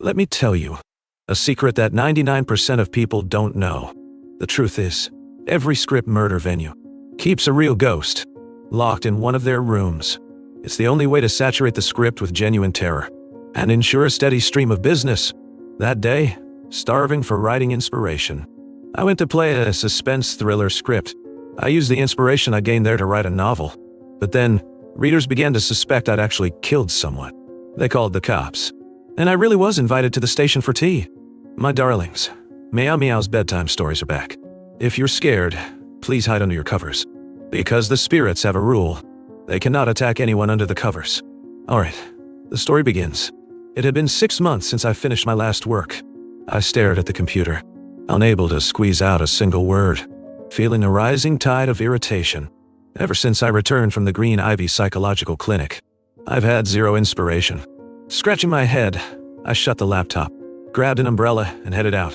Let me tell you a secret that 99% of people don't know. The truth is, every script murder venue keeps a real ghost locked in one of their rooms. It's the only way to saturate the script with genuine terror and ensure a steady stream of business. That day, starving for writing inspiration, I went to play a suspense thriller script. I used the inspiration I gained there to write a novel. But then, readers began to suspect I'd actually killed someone. They called the cops. And I really was invited to the station for tea. My darlings, Meow Meow's bedtime stories are back. If you're scared, please hide under your covers. Because the spirits have a rule. They cannot attack anyone under the covers. Alright, the story begins. It had been 6 months since I finished my last work. I stared at the computer, unable to squeeze out a single word, feeling a rising tide of irritation. Ever since I returned from the Green Ivy Psychological Clinic, I've had zero inspiration. Scratching my head, I shut the laptop, grabbed an umbrella, and headed out.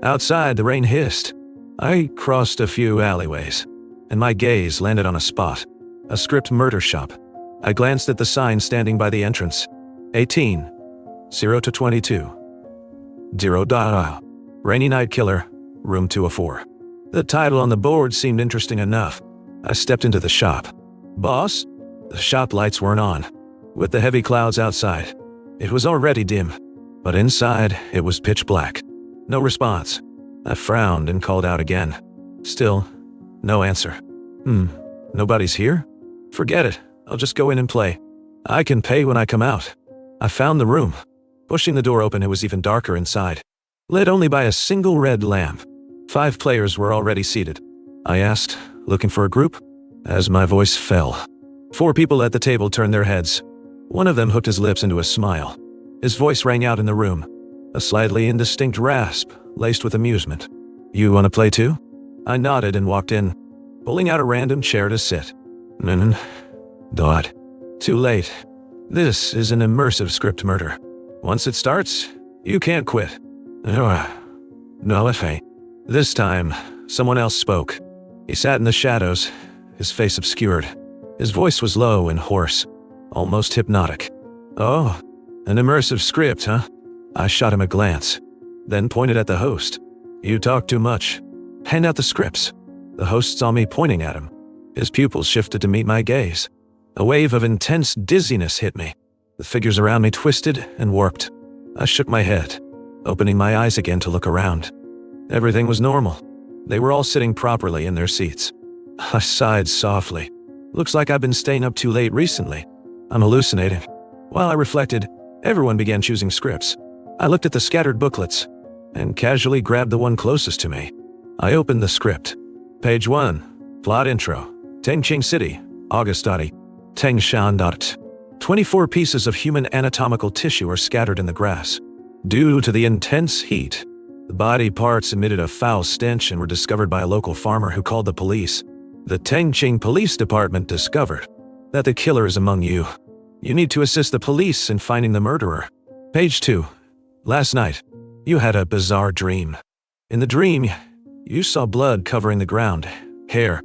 Outside, the rain hissed. I crossed a few alleyways, and my gaze landed on a spot. A script murder shop. I glanced at the sign standing by the entrance. 18. 0 to 22. 0. Rainy Night Killer, Room 204. The title on the board seemed interesting enough. I stepped into the shop. Boss? The shop lights weren't on. With the heavy clouds outside, it was already dim, but inside it was pitch black. No response. I frowned and called out again. Still, no answer. Nobody's here? Forget it. I'll just go in and play. I can pay when I come out. I found the room. Pushing the door open, it was even darker inside, lit only by a single red lamp. 5 players were already seated. I asked, looking for a group? As my voice fell, 4 people at the table turned their heads. One of them hooked his lips into a smile. His voice rang out in the room, a slightly indistinct rasp, laced with amusement. You want to play too? I nodded and walked in, pulling out a random chair to sit. Dot. Too late. This is an immersive script murder. Once it starts, you can't quit. No, if I. This time, someone else spoke. He sat in the shadows, his face obscured. His voice was low and hoarse, almost hypnotic. Oh, an immersive script, huh? I shot him a glance, then pointed at the host. You talk too much. Hand out the scripts. The host saw me pointing at him. His pupils shifted to meet my gaze. A wave of intense dizziness hit me. The figures around me twisted and warped. I shook my head, opening my eyes again to look around. Everything was normal. They were all sitting properly in their seats. I sighed softly. Looks like I've been staying up too late recently. I'm hallucinating. While I reflected, everyone began choosing scripts. I looked at the scattered booklets and casually grabbed the one closest to me. I opened the script. Page 1. Plot intro. Tengching City, August. Tengshan. 24 pieces of human anatomical tissue are scattered in the grass. Due to the intense heat, the body parts emitted a foul stench and were discovered by a local farmer who called the police. The Tengching Police Department discovered that the killer is among you. You need to assist the police in finding the murderer. Page 2. Last night, you had a bizarre dream. In the dream, you saw blood covering the ground, hair,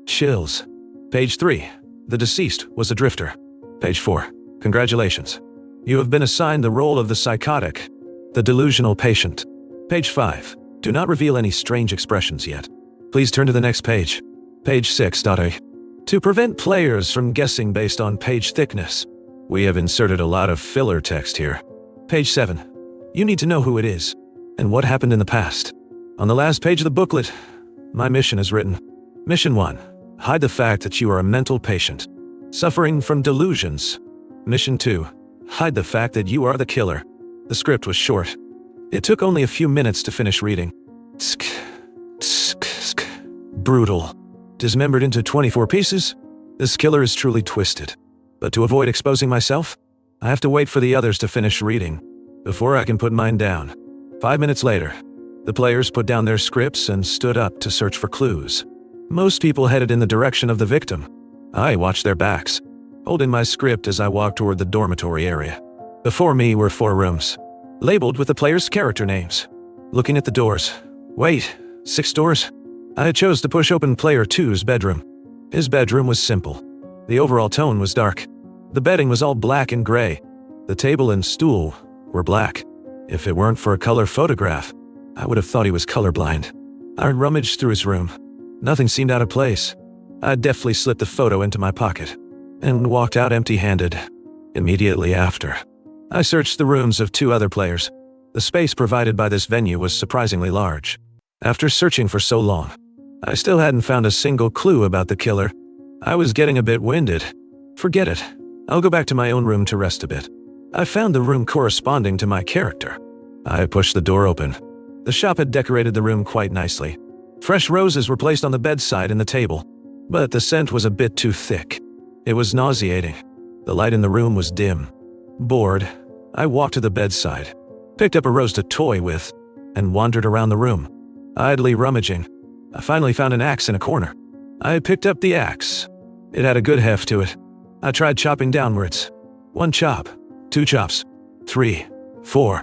chills. Page 3. The deceased was a drifter. Page 4. Congratulations. You have been assigned the role of the psychotic, the delusional patient. Page 5. Do not reveal any strange expressions yet. Please turn to the next page. Page 6. To prevent players from guessing based on page thickness, we have inserted a lot of filler text here. Page 7. You need to know who it is and what happened in the past. On the last page of the booklet, my mission is written. Mission 1. Hide the fact that you are a mental patient, suffering from delusions. Mission 2. Hide the fact that you are the killer. The script was short. It took only a few minutes to finish reading. Brutal. Dismembered into 24 pieces? This killer is truly twisted. But to avoid exposing myself, I have to wait for the others to finish reading before I can put mine down. 5 minutes later, the players put down their scripts and stood up to search for clues. Most people headed in the direction of the victim. I watched their backs, holding my script as I walked toward the dormitory area. Before me were 4 rooms, labeled with the players' character names. Looking at the doors. Wait, 6 doors? I chose to push open player 2's bedroom. His bedroom was simple. The overall tone was dark. The bedding was all black and gray. The table and stool were black. If it weren't for a color photograph, I would have thought he was colorblind. I rummaged through his room. Nothing seemed out of place. I deftly slipped the photo into my pocket and walked out empty-handed. Immediately after, I searched the rooms of 2 other players. The space provided by this venue was surprisingly large. After searching for so long, I still hadn't found a single clue about the killer. I was getting a bit winded. Forget it. I'll go back to my own room to rest a bit. I found the room corresponding to my character. I pushed the door open. The shop had decorated the room quite nicely. Fresh roses were placed on the bedside and the table, but the scent was a bit too thick. It was nauseating. The light in the room was dim. Bored, I walked to the bedside, picked up a rose to toy with, and wandered around the room. Idly rummaging, I finally found an axe in a corner. I picked up the axe. It had a good heft to it. I tried chopping downwards. 1 chop, 2 chops, 3, 4.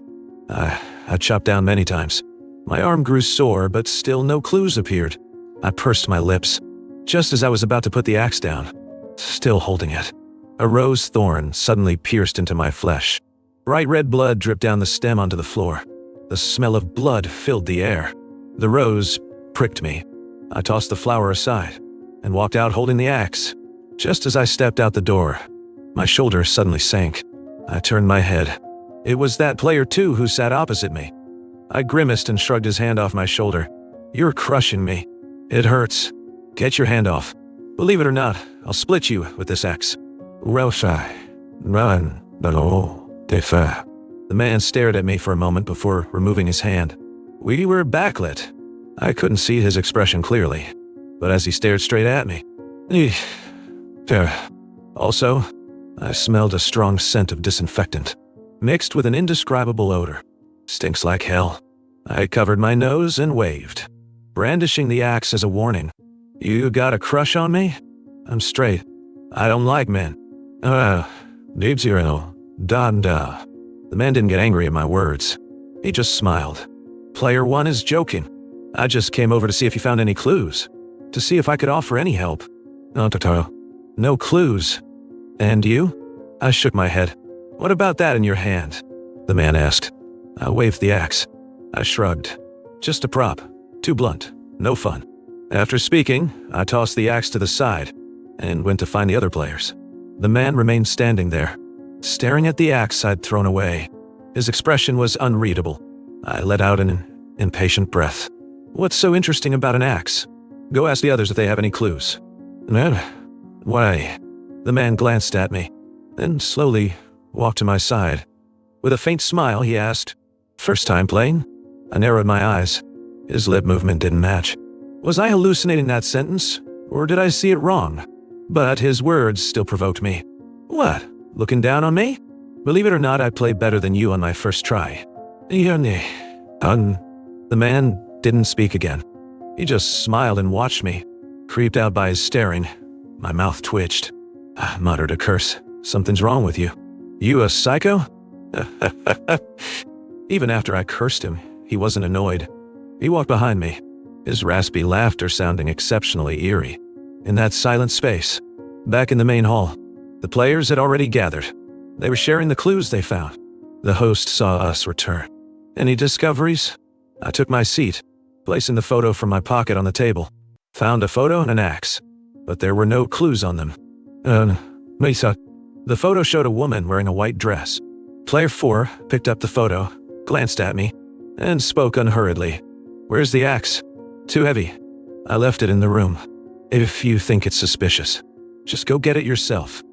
I chopped down many times. My arm grew sore, but still no clues appeared. I pursed my lips. Just as I was about to put the axe down, still holding it, a rose thorn suddenly pierced into my flesh. Bright red blood dripped down the stem onto the floor. The smell of blood filled the air. The rose pricked me. I tossed the flower aside and walked out holding the axe. Just as I stepped out the door, my shoulder suddenly sank. I turned my head. It was that player 2 who sat opposite me. I grimaced and shrugged his hand off my shoulder. "You're crushing me. It hurts. Get your hand off. Believe it or not, I'll split you with this axe." The man stared at me for a moment before removing his hand. We were backlit. I couldn't see his expression clearly, but as he stared straight at me, also, I smelled a strong scent of disinfectant, mixed with an indescribable odor. Stinks like hell. I covered my nose and waved, brandishing the axe as a warning. "You got a crush on me? I'm straight. I don't like men." The man didn't get angry at my words. He just smiled. "Player 1 is joking. I just came over to see if you found any clues, to see if I could offer any help." "No clues. And you?" I shook my head. "What about that in your hand?" the man asked. I waved the axe. I shrugged. "Just a prop. Too blunt. No fun." After speaking, I tossed the axe to the side and went to find the other players. The man remained standing there, staring at the axe I'd thrown away. His expression was unreadable. I let out an impatient breath. "What's so interesting about an axe? Go ask the others if they have any clues." "Why?" The man glanced at me, then slowly walked to my side. With a faint smile, he asked, "First time playing?" I narrowed my eyes. His lip movement didn't match. Was I hallucinating that sentence, or did I see it wrong? But his words still provoked me. "What? Looking down on me? Believe it or not, I played better than you on my first try." The man didn't speak again. He just smiled and watched me. Creeped out by his staring, my mouth twitched. I muttered a curse. "Something's wrong with you. You a psycho?" Even after I cursed him, he wasn't annoyed. He walked behind me, his raspy laughter sounding exceptionally eerie. In that silent space, back in the main hall, the players had already gathered. They were sharing the clues they found. The host saw us return. "Any discoveries?" I took my seat, placing the photo from my pocket on the table. Found a photo and an axe, but there were no clues on them. The photo showed a woman wearing a white dress. Player 4 picked up the photo, glanced at me, and spoke unhurriedly. "Where's the axe?" "Too heavy. I left it in the room. If you think it's suspicious, just go get it yourself."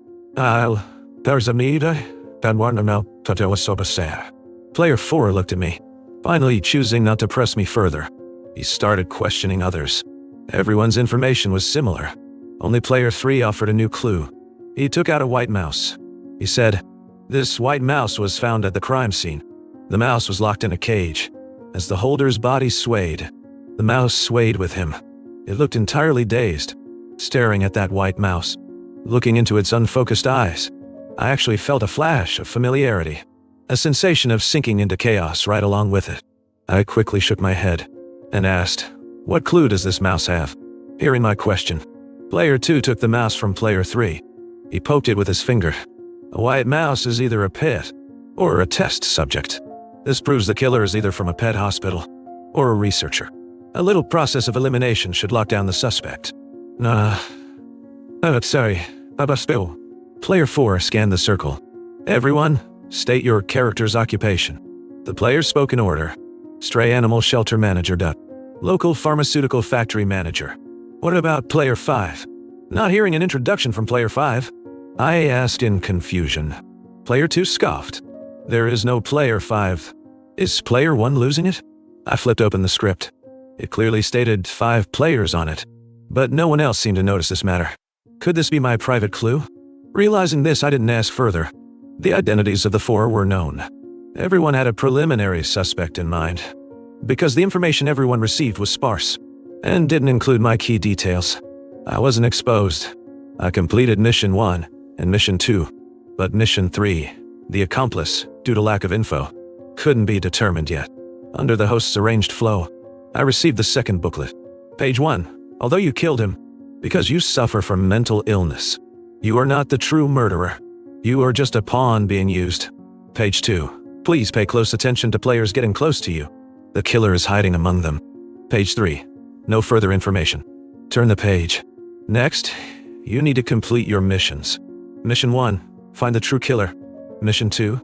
Player 4 looked at me, finally choosing not to press me further. He started questioning others. Everyone's information was similar. Only player 3 offered a new clue. He took out a white mouse. He said, "This white mouse was found at the crime scene. The mouse was locked in a cage. As the holder's body swayed, the mouse swayed with him. It looked entirely dazed, staring at that white mouse, looking into its unfocused eyes. I actually felt a flash of familiarity, a sensation of sinking into chaos right along with it. I quickly shook my head and asked, "What clue does this mouse have?" Hearing my question, player 2 took the mouse from player 3. He poked it with his finger. "A white mouse is either a pet or a test subject." This proves the killer is either from a pet hospital or a researcher. A little process of elimination should lock down the suspect. Sorry. Spill. Player 4 scanned the circle. Everyone, state your character's occupation. The players spoke in order. Stray animal shelter manager. Local pharmaceutical factory manager. What about player 5? Not hearing an introduction from player 5, I asked in confusion. Player 2 scoffed. There is no player 5. Is player 1 losing it? I flipped open the script. It clearly stated 5 players on it, but no one else seemed to notice this matter. Could this be my private clue? Realizing this, I didn't ask further. The identities of the 4 were known. Everyone had a preliminary suspect in mind, because the information everyone received was sparse, and didn't include my key details. I wasn't exposed. I completed Mission 1 and Mission 2, but Mission 3, the accomplice, due to lack of info, couldn't be determined yet. Under the host's arranged flow, I received the second booklet. Page 1. Although you killed him, because you suffer from mental illness, you are not the true murderer. You are just a pawn being used. Page 2. Please pay close attention to players getting close to you. The killer is hiding among them. Page 3. No further information. Turn the page. Next, you need to complete your missions. Mission 1. Find the true killer. Mission 2.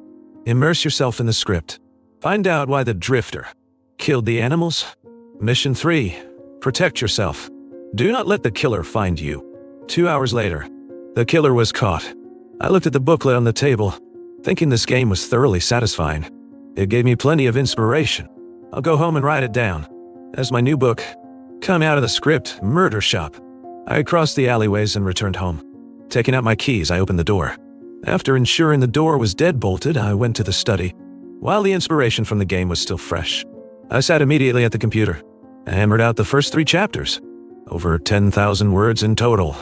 Immerse yourself in the script. Find out why the drifter killed the animals. Mission 3. Protect yourself. Do not let the killer find you. 2 hours later, the killer was caught. I looked at the booklet on the table, thinking this game was thoroughly satisfying. It gave me plenty of inspiration. I'll go home and write it down. As my new book, come out of the script, Murder Shop. I crossed the alleyways and returned home. Taking out my keys, I opened the door. After ensuring the door was deadbolted, I went to the study. While the inspiration from the game was still fresh, I sat immediately at the computer. I hammered out the first 3 chapters. Over 10,000 words in total.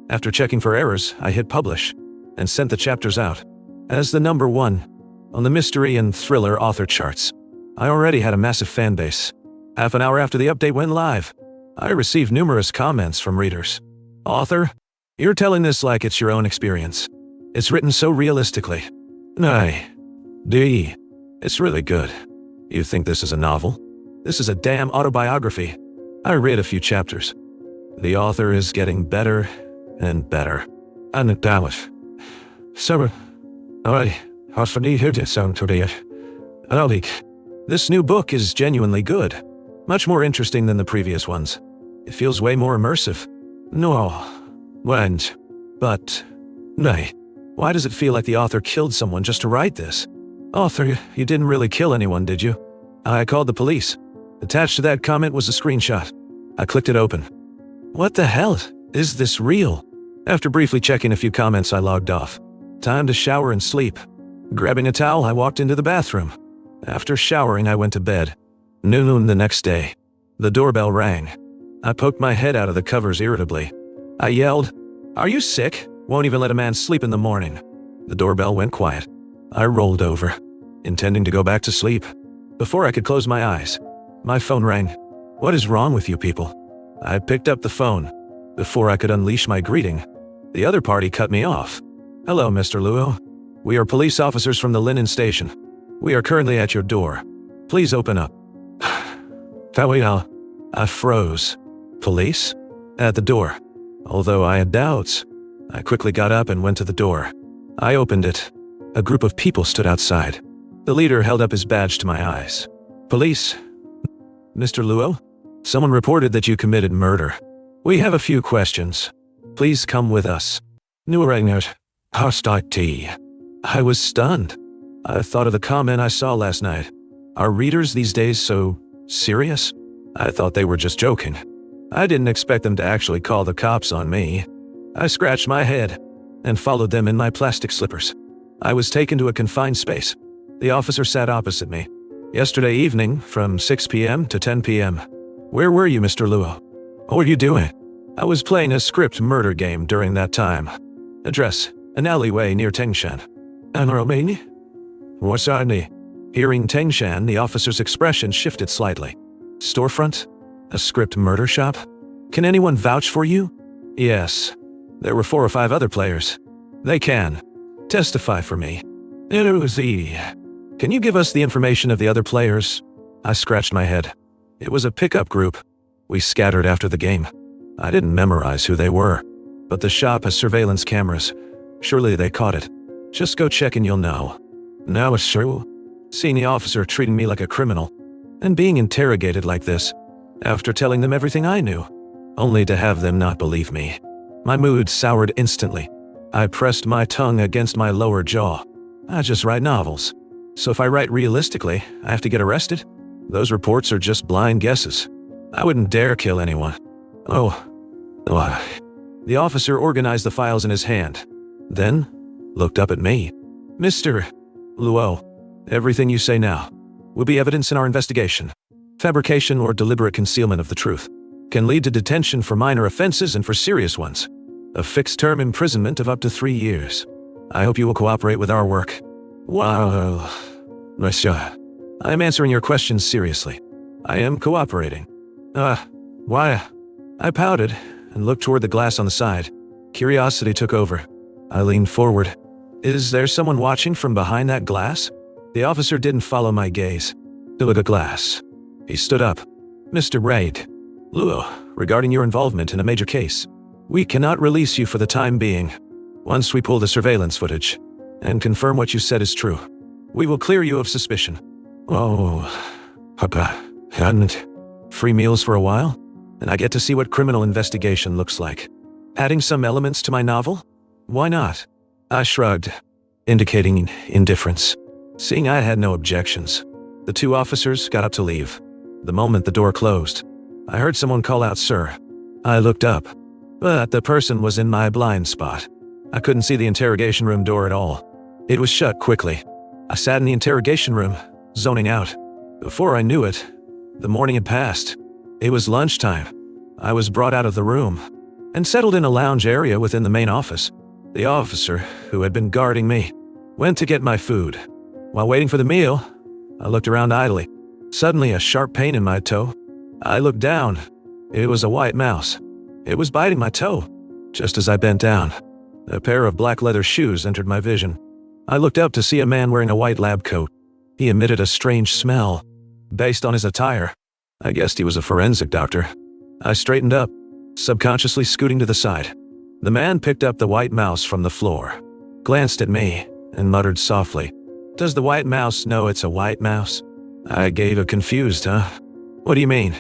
After checking for errors, I hit publish and sent the chapters out. As the number 1 on the mystery and thriller author charts, I already had a massive fan base. Half an hour after the update went live, I received numerous comments from readers. Author, you're telling this like it's your own experience. It's written so realistically. It's really good. You think this is a novel? This is a damn autobiography. I read a few chapters. The author is getting better and better. This new book is genuinely good. Much more interesting than the previous ones. It feels way more immersive. Why does it feel like the author killed someone just to write this? Author, you didn't really kill anyone, did you? I called the police. Attached to that comment was a screenshot. I clicked it open. What the hell? Is this real? After briefly checking a few comments, I logged off. Time to shower and sleep. Grabbing a towel, I walked into the bathroom. After showering, I went to bed. Noon the next day. The doorbell rang. I poked my head out of the covers irritably. I yelled, "Are you sick? Won't even let a man sleep in the morning." The doorbell went quiet. I rolled over, intending to go back to sleep. Before I could close my eyes, my phone rang. What is wrong with you people? I picked up the phone. Before I could unleash my greeting, the other party cut me off. "Hello, Mr. Luo. We are police officers from the Linen Station. We are currently at your door. Please open up." I froze. Police? At the door. Although I had doubts, I quickly got up and went to the door. I opened it. A group of people stood outside. The leader held up his badge to my eyes. "Police? Mr. Luo? Someone reported that you committed murder. We have a few questions. Please come with us." I was stunned. I thought of the comment I saw last night. Are readers these days so serious? I thought they were just joking. I didn't expect them to actually call the cops on me. I scratched my head and followed them in my plastic slippers. I was taken to a confined space. The officer sat opposite me. "Yesterday evening, from 6 p.m. to 10 p.m. Where were you, Mr. Luo? What were you doing?" "I was playing a script murder game during that time. Address, an alleyway near Tengshan." "Romania? What's Arnie?" Hearing Tengshan, the officer's expression shifted slightly. "Storefront? A script murder shop? Can anyone vouch for you?" "Yes. There were 4 or 5 other players. They can testify for me." Can you give us the information of the other players? I scratched my head. It was a pickup group. We scattered after the game. I didn't memorize who they were. But the shop has surveillance cameras. Surely they caught it. Just go check and you'll know. Now it's true. Seeing the officer treating me like a criminal, and being interrogated like this, after telling them everything I knew, only to have them not believe me. My mood soured instantly. I pressed my tongue against my lower jaw. I just write novels. So if I write realistically, I have to get arrested? Those reports are just blind guesses. I wouldn't dare kill anyone. Oh. The officer organized the files in his hand, then looked up at me. Mr. Luo, everything you say now will be evidence in our investigation. Fabrication or deliberate concealment of the truth can lead to detention for minor offenses and for serious ones. A fixed-term imprisonment of up to 3 years. I hope you will cooperate with our work. Wow. Monsieur, I am answering your questions seriously. I am cooperating. Why? I pouted and looked toward the glass on the side. Curiosity took over. I leaned forward. Is there someone watching from behind that glass? The officer didn't follow my gaze. To the glass. He stood up. Mr. Raid. Luo, regarding your involvement in a major case, we cannot release you for the time being. Once we pull the surveillance footage and confirm what you said is true, we will clear you of suspicion. Oh, Papa, and free meals for a while? And I get to see what criminal investigation looks like. Adding some elements to my novel? Why not? I shrugged, indicating indifference. Seeing I had no objections, the two officers got up to leave. The moment the door closed, I heard someone call out, "Sir." I looked up, but the person was in my blind spot. I couldn't see the interrogation room door at all. It was shut quickly. I sat in the interrogation room, zoning out. Before I knew it, the morning had passed. It was lunchtime. I was brought out of the room and settled in a lounge area within the main office. The officer, who had been guarding me, went to get my food. While waiting for the meal, I looked around idly. Suddenly, a sharp pain in my toe. I looked down. It was a white mouse. It was biting my toe. Just as I bent down, a pair of black leather shoes entered my vision. I looked up to see a man wearing a white lab coat. He emitted a strange smell. Based on his attire, I guessed he was a forensic doctor. I straightened up, subconsciously scooting to the side. The man picked up the white mouse from the floor, glanced at me, and muttered softly, "Does the white mouse know it's a white mouse?" I gave a confused, What do you mean?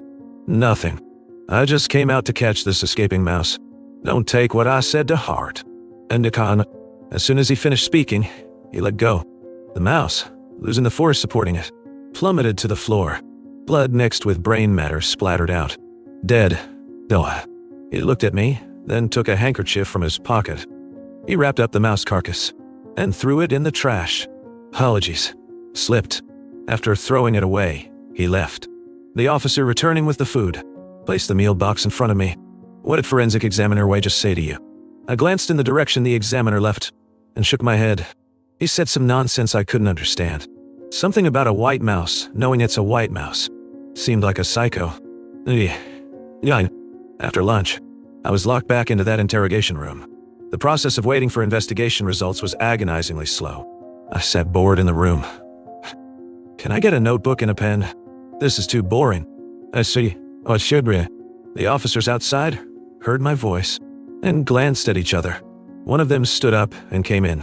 Nothing. I just came out to catch this escaping mouse. Don't take what I said to heart. And as soon as he finished speaking, he let go. The mouse, losing the force supporting it, plummeted to the floor. Blood mixed with brain matter splattered out. Dead. He looked at me, then took a handkerchief from his pocket. He wrapped up the mouse carcass and threw it in the trash. Apologies. Slipped. After throwing it away, he left. The officer, returning with the food, placed the meal box in front of me. What did Forensic Examiner Way just say to you? I glanced in the direction the examiner left and shook my head. He said some nonsense I couldn't understand. Something about a white mouse, knowing it's a white mouse. Seemed like a psycho. Yeah. After lunch, I was locked back into that interrogation room. The process of waiting for investigation results was agonizingly slow. I sat bored in the room. Can I get a notebook and a pen? This is too boring. I see. Oh, should be. The officers outside heard my voice and glanced at each other. One of them stood up and came in.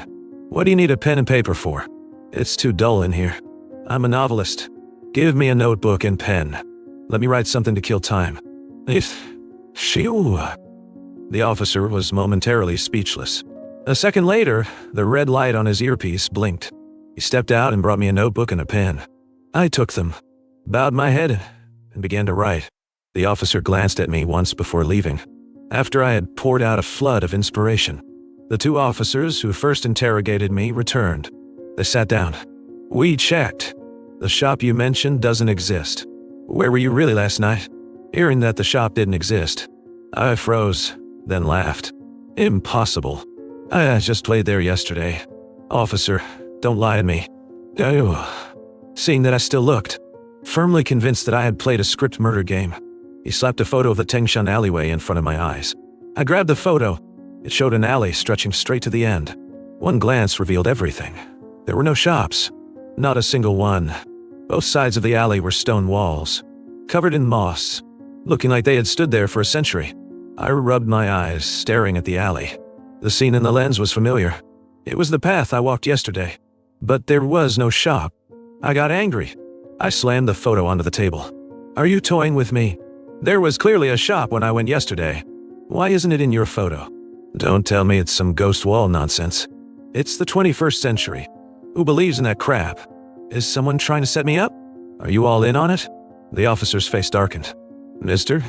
What do you need a pen and paper for? It's too dull in here. I'm a novelist. Give me a notebook and pen. Let me write something to kill time. Shoo. The officer was momentarily speechless. A second later, the red light on his earpiece blinked. He stepped out and brought me a notebook and a pen. I took them, bowed my head, and began to write. The officer glanced at me once before leaving. After I had poured out a flood of inspiration, the two officers who first interrogated me returned. They sat down. We checked. The shop you mentioned doesn't exist. Where were you really last night? Hearing that the shop didn't exist, I froze, then laughed. Impossible. I just played there yesterday. Officer, don't lie to me. Seeing that I still looked, firmly convinced that I had played a script murder game, he slapped a photo of the Tengshan alleyway in front of my eyes. I grabbed the photo. It showed an alley stretching straight to the end. One glance revealed everything. There were no shops, Not a single one. Both sides of the alley were stone walls, covered in moss, looking like they had stood there for a century. I rubbed my eyes, staring at the alley. The scene in the lens was familiar. It was the path I walked yesterday. But there was no shop. I got angry. I slammed the photo onto the table. Are you toying with me? There was clearly a shop when I went yesterday. Why isn't it in your photo? Don't tell me it's some ghost wall nonsense. It's the 21st century. Who believes in that crap? Is someone trying to set me up? Are you all in on it? The officer's face darkened. Mr.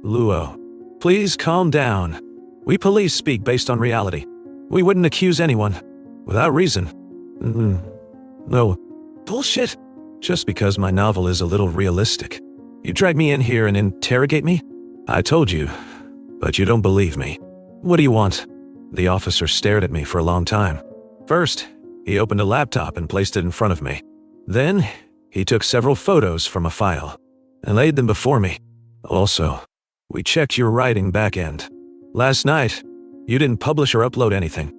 Luo, please calm down. We police speak based on reality. We wouldn't accuse anyone without reason. No. Bullshit. Just because my novel is a little realistic. You drag me in here and interrogate me? I told you, but you don't believe me. What do you want? The officer stared at me for a long time. First, he opened a laptop and placed it in front of me. Then, he took several photos from a file and laid them before me. Also, we checked your writing back end. Last night, you didn't publish or upload anything.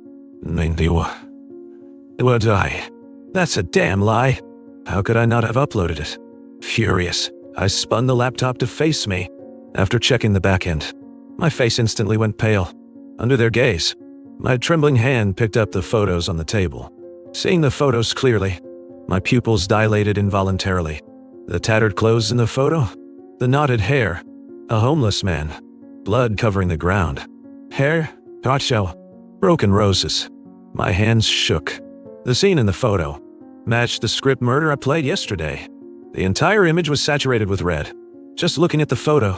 Would I? That's a damn lie. How could I not have uploaded it? Furious, I spun the laptop to face me. After checking the back end, my face instantly went pale. Under their gaze, my trembling hand picked up the photos on the table. Seeing the photos clearly, my pupils dilated involuntarily. The tattered clothes in the photo, the knotted hair, a homeless man, blood covering the ground, hair, hot shell, broken roses. My hands shook. The scene in the photo matched the script murder I played yesterday. The entire image was saturated with red. Just looking at the photo,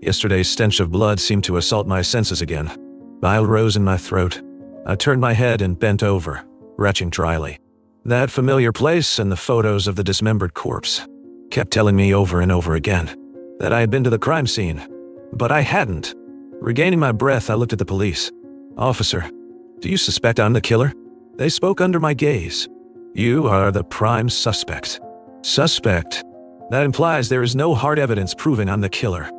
yesterday's stench of blood seemed to assault my senses again. Bile rose in my throat. I turned my head and bent over, retching dryly. That familiar place and the photos of the dismembered corpse kept telling me over and over again that I had been to the crime scene, but I hadn't. Regaining my breath, I looked at the police. Officer, do you suspect I'm the killer? They spoke under my gaze. You are the prime suspect. Suspect? That implies there is no hard evidence proving I'm the killer.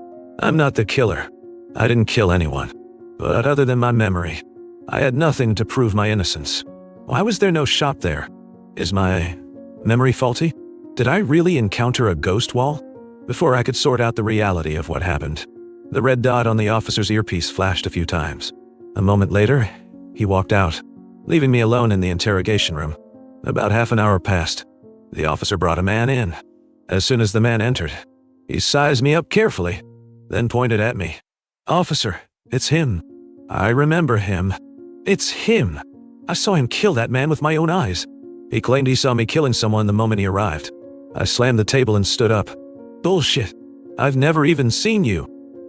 I'm not the killer. I didn't kill anyone. But other than my memory, I had nothing to prove my innocence. Why was there no shop there? Is my memory faulty? Did I really encounter a ghost wall? Before I could sort out the reality of what happened, the red dot on the officer's earpiece flashed a few times. A moment later, he walked out, leaving me alone in the interrogation room. About half an hour passed. The officer brought a man in. As soon as the man entered, he sized me up carefully, then pointed at me. Officer, it's him. I remember him. It's him. I saw him kill that man with my own eyes. He claimed he saw me killing someone the moment he arrived. I slammed the table and stood up. Bullshit. I've never even seen you.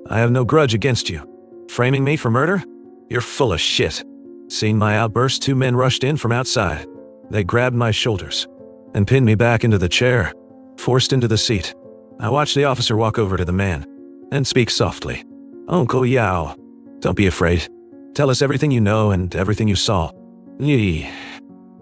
I have no grudge against you. Framing me for murder? You're full of shit. Seeing my outburst, two men rushed in from outside. They grabbed my shoulders and pinned me back into the chair, forced into the seat. I watched the officer walk over to the man and speak softly. Uncle Yao, don't be afraid. Tell us everything you know and everything you saw. Yi.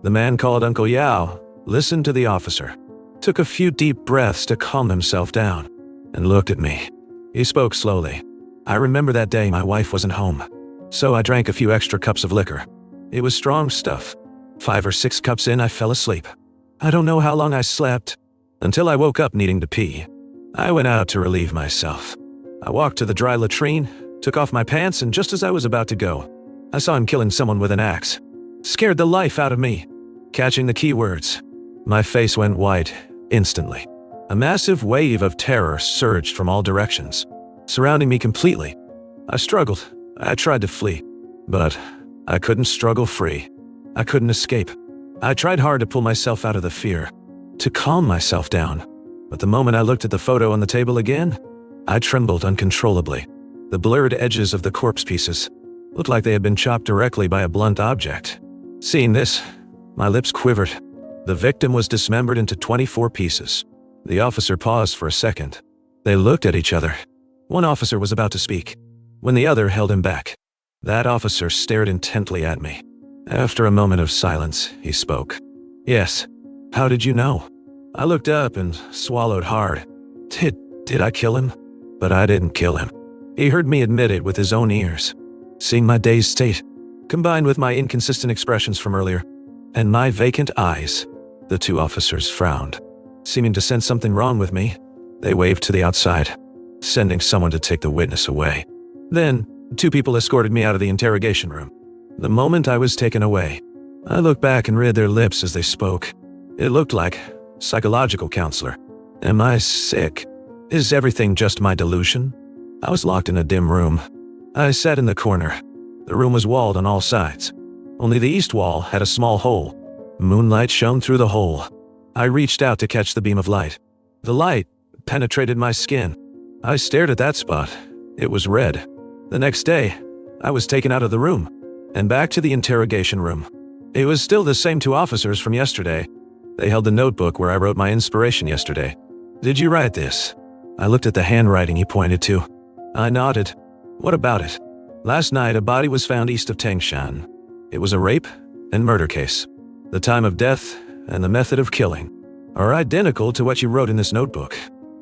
The man called Uncle Yao listened to the officer, took a few deep breaths to calm himself down, and looked at me. He spoke slowly. I remember that day my wife wasn't home, so I drank a few extra cups of liquor. It was strong stuff. 5 or 6 cups in, I fell asleep. I don't know how long I slept, until I woke up needing to pee. I went out to relieve myself. I walked to the dry latrine, took off my pants, and just as I was about to go, I saw him killing someone with an axe. Scared the life out of me. Catching the key words, my face went white instantly. A massive wave of terror surged from all directions, surrounding me completely. I struggled. I tried to flee, but I couldn't struggle free. I couldn't escape. I tried hard to pull myself out of the fear, to calm myself down. But the moment I looked at the photo on the table again, I trembled uncontrollably. The blurred edges of the corpse pieces looked like they had been chopped directly by a blunt object. Seeing this, my lips quivered. The victim was dismembered into 24 pieces. The officer paused for a second. They looked at each other. One officer was about to speak, when the other held him back. That officer stared intently at me. After a moment of silence, he spoke. Yes. How did you know? I looked up and swallowed hard. Did I kill him? But I didn't kill him. He heard me admit it with his own ears. Seeing my dazed state, combined with my inconsistent expressions from earlier, and my vacant eyes, The two officers frowned, seeming to sense something wrong with me. They waved to the outside, sending someone to take the witness away. Then, two people escorted me out of the interrogation room. The moment I was taken away, I looked back and read their lips as they spoke. It looked like, "Psychological counselor. Am I sick? Is everything just my delusion?" I was locked in a dim room. I sat in the corner. The room was walled on all sides. Only the east wall had a small hole. Moonlight shone through the hole. I reached out to catch the beam of light. The light penetrated my skin. I stared at that spot. It was red. The next day, I was taken out of the room and back to the interrogation room. It was still the same two officers from yesterday. They held the notebook where I wrote my inspiration yesterday. "Did you write this?" I looked at the handwriting he pointed to. I nodded. "What about it?" "Last night, a body was found east of Tangshan. It was a rape and murder case. The time of death and the method of killing are identical to what you wrote in this notebook.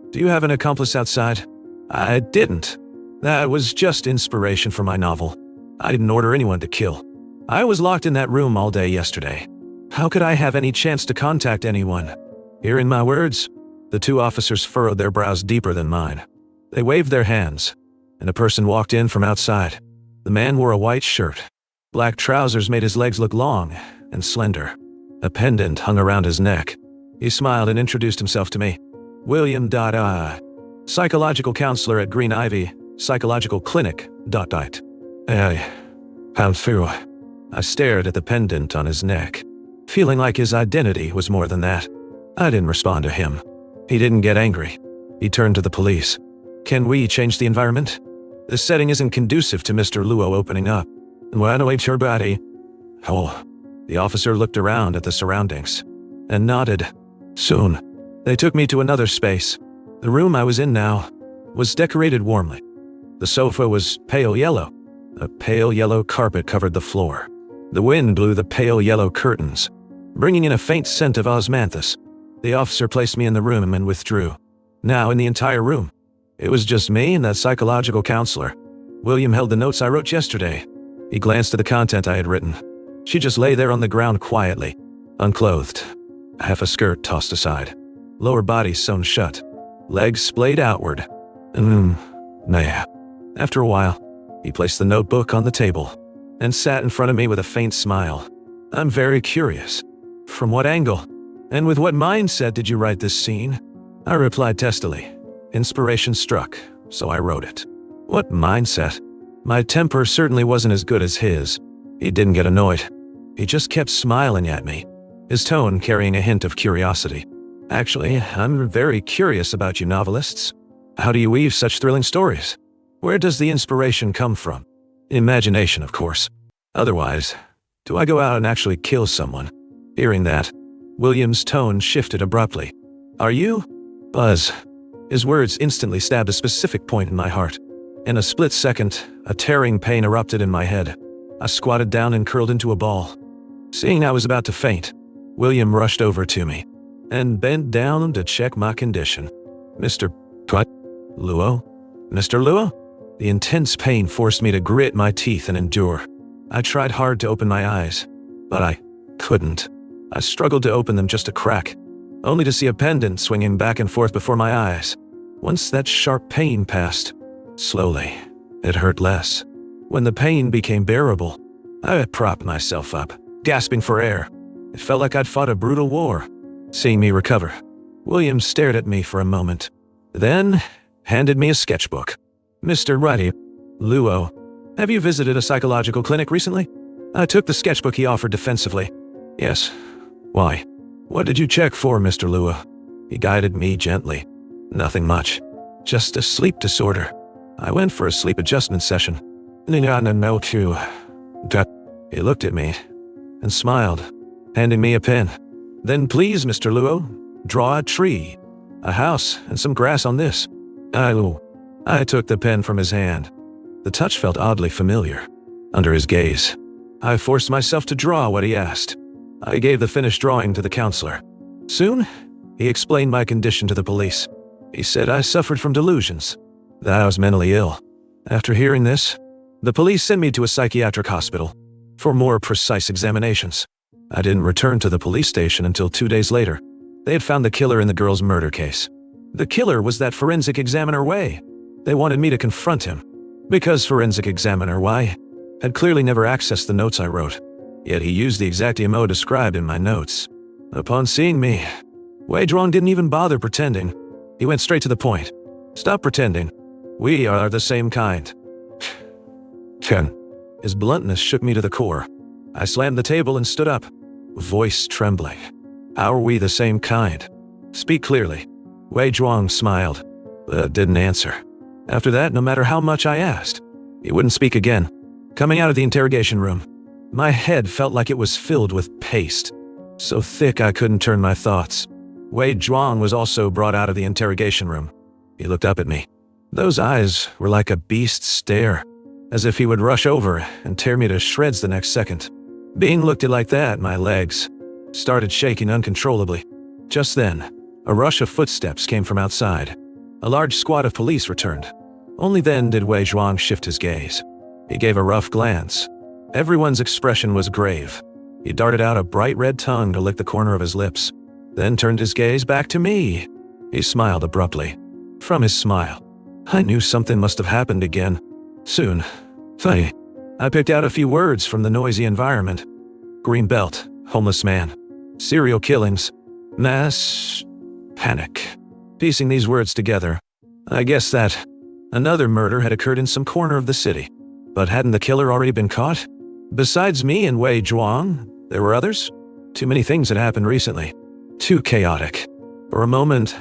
Do you have an accomplice outside?" "I didn't. That was just inspiration for my novel. I didn't order anyone to kill. I was locked in that room all day yesterday. How could I have any chance to contact anyone?" Hearing my words, the two officers furrowed their brows deeper than mine. They waved their hands, and a person walked in from outside. The man wore a white shirt. Black trousers made his legs look long and slender. A pendant hung around his neck. He smiled and introduced himself to me. "William psychological counselor at Green Ivy Psychological Clinic. I stared at the pendant on his neck, feeling like his identity was more than that. I didn't respond to him. He didn't get angry. He turned to the police. "Can we change the environment? This setting isn't conducive to Mr. Luo opening up." Oh. The officer looked around at the surroundings and nodded. Soon, they took me to another space. The room I was in now was decorated warmly. The sofa was pale yellow. A pale yellow carpet covered the floor. The wind blew the pale yellow curtains, bringing in a faint scent of osmanthus. The officer placed me in the room and withdrew. Now in the entire room, it was just me and that psychological counselor. William held the notes I wrote yesterday. He glanced at the content I had written. She just lay there on the ground quietly, unclothed, half a skirt tossed aside, lower body sewn shut, legs splayed outward. Nah. After a while, he placed the notebook on the table and sat in front of me with a faint smile. "I'm very curious. From what angle and with what mindset did you write this scene?" I replied testily. Inspiration struck, so I wrote it. What mindset? My temper certainly wasn't as good as his. He didn't get annoyed. He just kept smiling at me, his tone carrying a hint of curiosity. "Actually, I'm very curious about you novelists. How do you weave such thrilling stories? Where does the inspiration come from? Imagination, of course. Otherwise, do I go out and actually kill someone?" Hearing that, William's tone shifted abruptly. "Are you?" Buzz. His words instantly stabbed a specific point in my heart. In a split second, a tearing pain erupted in my head. I squatted down and curled into a ball. Seeing I was about to faint, William rushed over to me and bent down to check my condition. "Mr. Luo? Mr. Luo?" The intense pain forced me to grit my teeth and endure. I tried hard to open my eyes, but I couldn't. I struggled to open them just a crack, only to see a pendant swinging back and forth before my eyes. Once that sharp pain passed, slowly, it hurt less. When the pain became bearable, I propped myself up, gasping for air. It felt like I'd fought a brutal war. Seeing me recover, William stared at me for a moment, then handed me a sketchbook. "Mr. Luo, have you visited a psychological clinic recently?" I took the sketchbook he offered defensively. "Yes. Why? What did you check for, Mr. Luo?" He guided me gently. "Nothing much. Just a sleep disorder. I went for a sleep adjustment session." He looked at me and smiled, handing me a pen. "Then please, Mr. Luo, draw a tree, a house, and some grass on this." I took the pen from his hand. The touch felt oddly familiar. Under his gaze, I forced myself to draw what he asked. I gave the finished drawing to the counselor. Soon, he explained my condition to the police. He said I suffered from delusions, that I was mentally ill. After hearing this, the police sent me to a psychiatric hospital for more precise examinations. I didn't return to the police station until 2 days later. They had found the killer in the girl's murder case. The killer was that forensic examiner Wei. They wanted me to confront him, because forensic examiner Wei had clearly never accessed the notes I wrote, yet he used the exact MO described in my notes. Upon seeing me, Wei Zhuang didn't even bother pretending. He went straight to the point. Stop pretending. We are the same kind. Ken. His bluntness shook me to the core. I slammed the table and stood up, voice trembling. How are we the same kind? Speak clearly. Wei Zhuang smiled, but didn't answer. After that, no matter how much I asked, he wouldn't speak again. Coming out of the interrogation room, my head felt like it was filled with paste, so thick I couldn't turn my thoughts. Wei Zhuang was also brought out of the interrogation room. He looked up at me. Those eyes were like a beast's stare, as if he would rush over and tear me to shreds the next second. Being looked at like that, my legs started shaking uncontrollably. Just then, a rush of footsteps came from outside. A large squad of police returned. Only then did Wei Zhuang shift his gaze. He gave a rough glance. Everyone's expression was grave. He darted out a bright red tongue to lick the corner of his lips, then turned his gaze back to me. He smiled abruptly. From his smile, I knew something must have happened again. Soon, I picked out a few words from the noisy environment. Green belt, homeless man, serial killings, mass panic. Piecing these words together, I guessed that another murder had occurred in some corner of the city. But hadn't the killer already been caught? Besides me and Wei Zhuang, there were others? Too many things had happened recently. Too chaotic. For a moment,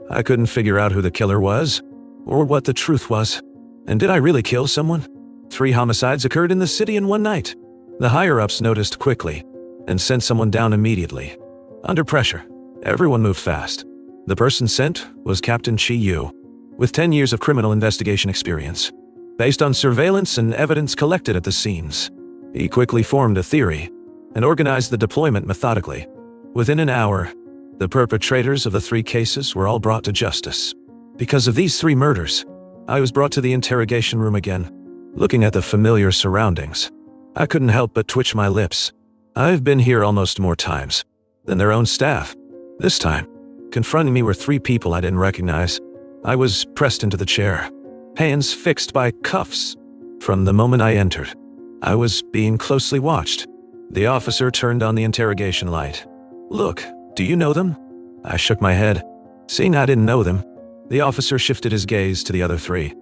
I couldn't figure out who the killer was, or what the truth was. And did I really kill someone? 3 homicides occurred in the city in one night. The higher-ups noticed quickly, and sent someone down immediately. Under pressure, everyone moved fast. The person sent was Captain Chi Yu, with 10 years of criminal investigation experience. Based on surveillance and evidence collected at the scenes, he quickly formed a theory and organized the deployment methodically. Within an hour, the perpetrators of the 3 cases were all brought to justice. Because of these 3 murders, I was brought to the interrogation room again. Looking at the familiar surroundings, I couldn't help but twitch my lips. I've been here almost more times than their own staff. This time, confronting me were 3 people I didn't recognize. I was pressed into the chair, hands fixed by cuffs. From the moment I entered, I was being closely watched. The officer turned on the interrogation light. Look, do you know them? I shook my head. Seeing I didn't know them, the officer shifted his gaze to the other 3.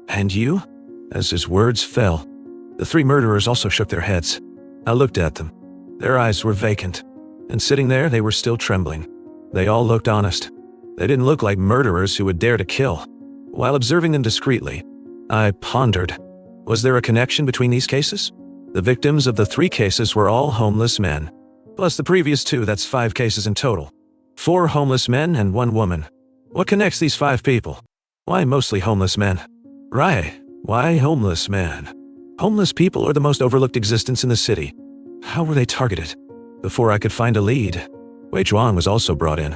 And you? As his words fell, the 3 murderers also shook their heads. I looked at them. Their eyes were vacant, and sitting there they were still trembling. They all looked honest. They didn't look like murderers who would dare to kill. While observing them discreetly, I pondered. Was there a connection between these cases? The victims of the 3 cases were all homeless men. Plus the previous 2, that's 5 cases in total. 4 homeless men and 1 woman. What connects these 5 people? Why mostly homeless men? Right, why homeless men? Homeless people are the most overlooked existence in the city. How were they targeted? Before I could find a lead, Wei Zhuang was also brought in.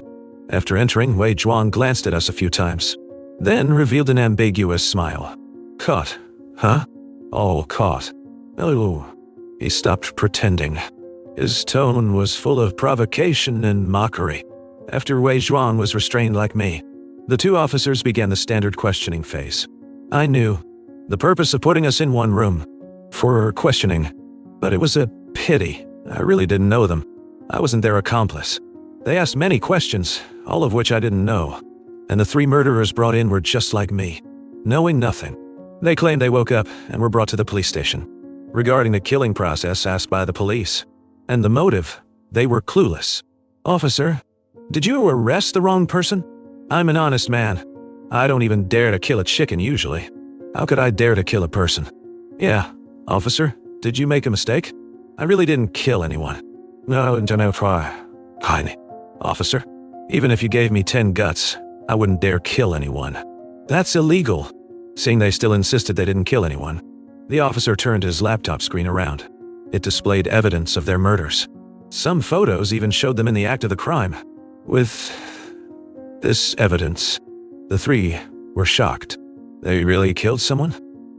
After entering, Wei Zhuang glanced at us a few times, then revealed an ambiguous smile. Caught, huh? All caught. Oh, he stopped pretending. His tone was full of provocation and mockery. After Wei Zhuang was restrained like me, the 2 officers began the standard questioning phase. I knew the purpose of putting us in one room for questioning, but it was a pity. I really didn't know them. I wasn't their accomplice. They asked many questions, all of which I didn't know, and the 3 murderers brought in were just like me, knowing nothing. They claimed they woke up and were brought to the police station. Regarding the killing process asked by the police, and the motive, they were clueless. Officer, did you arrest the wrong person? I'm an honest man. I don't even dare to kill a chicken usually. How could I dare to kill a person? Yeah, officer, did you make a mistake? I really didn't kill anyone. No, don't try. Kindly. Officer, even if you gave me 10 guts, I wouldn't dare kill anyone. That's illegal. Seeing they still insisted they didn't kill anyone, the officer turned his laptop screen around. It displayed evidence of their murders. Some photos even showed them in the act of the crime. With this evidence, the 3 were shocked. They really killed someone?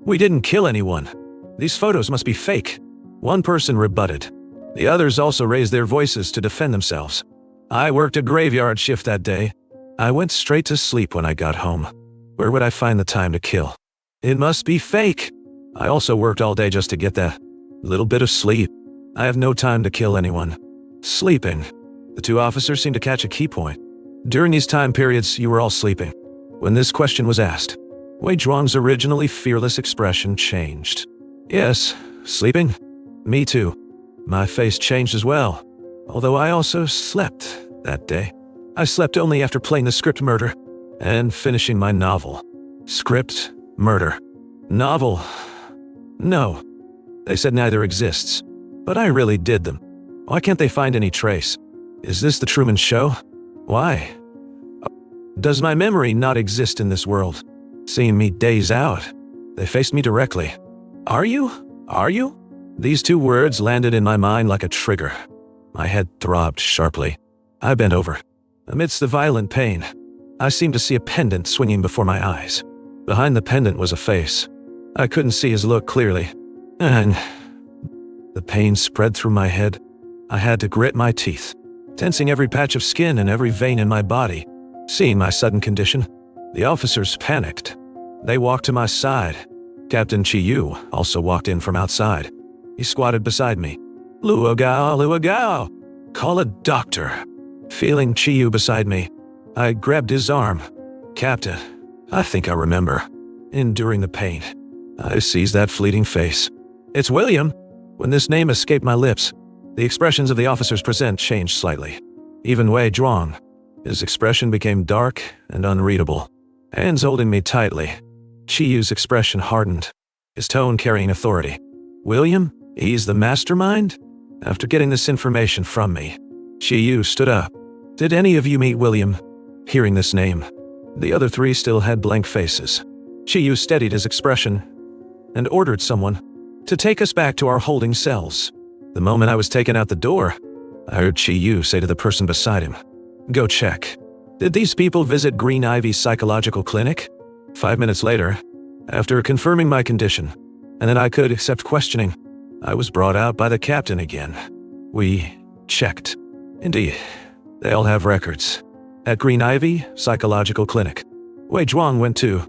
We didn't kill anyone. These photos must be fake. One person rebutted. The others also raised their voices to defend themselves. I worked a graveyard shift that day. I went straight to sleep when I got home. Where would I find the time to kill? It must be fake. I also worked all day just to get that little bit of sleep. I have no time to kill anyone. Sleeping. The two officers seemed to catch a key point. During these time periods, you were all sleeping. When this question was asked, Wei Zhuang's originally fearless expression changed. Yes, sleeping? Me too. My face changed as well. Although I also slept that day. I slept only after playing the script murder and finishing my novel. Script, murder, novel. No. They said neither exists. But I really did them. Why can't they find any trace? Is this the Truman Show? Why? Does my memory not exist in this world? Seeing me days out, they faced me directly. Are you? Are you? These two words landed in my mind like a trigger. My head throbbed sharply. I bent over. Amidst the violent pain, I seemed to see a pendant swinging before my eyes. Behind the pendant was a face. I couldn't see his look clearly. And the pain spread through my head. I had to grit my teeth, tensing every patch of skin and every vein in my body. Seeing my sudden condition, the officers panicked. They walked to my side. Captain Chi Yu also walked in from outside. He squatted beside me. Luo Gao, call a doctor. Feeling Chi Yu beside me, I grabbed his arm. Captain, I think I remember. Enduring the pain, I seized that fleeting face. It's William. When this name escaped my lips, the expressions of the officers present changed slightly. Even Wei Zhuang, his expression became dark and unreadable. Hands holding me tightly, Chi Yu's expression hardened, his tone carrying authority. William, he's the mastermind? After getting this information from me, Chi Yu stood up. Did any of you meet William? Hearing this name, the other three still had blank faces. Chi Yu steadied his expression and ordered someone to take us back to our holding cells. The moment I was taken out the door, I heard Chi Yu say to the person beside him, Go check. Did these people visit Green Ivy's psychological clinic? 5 minutes later, after confirming my condition, and that I could accept questioning, I was brought out by the captain again. We checked. Indeed, they all have records. At Green Ivy Psychological Clinic. Wei Zhuang went too.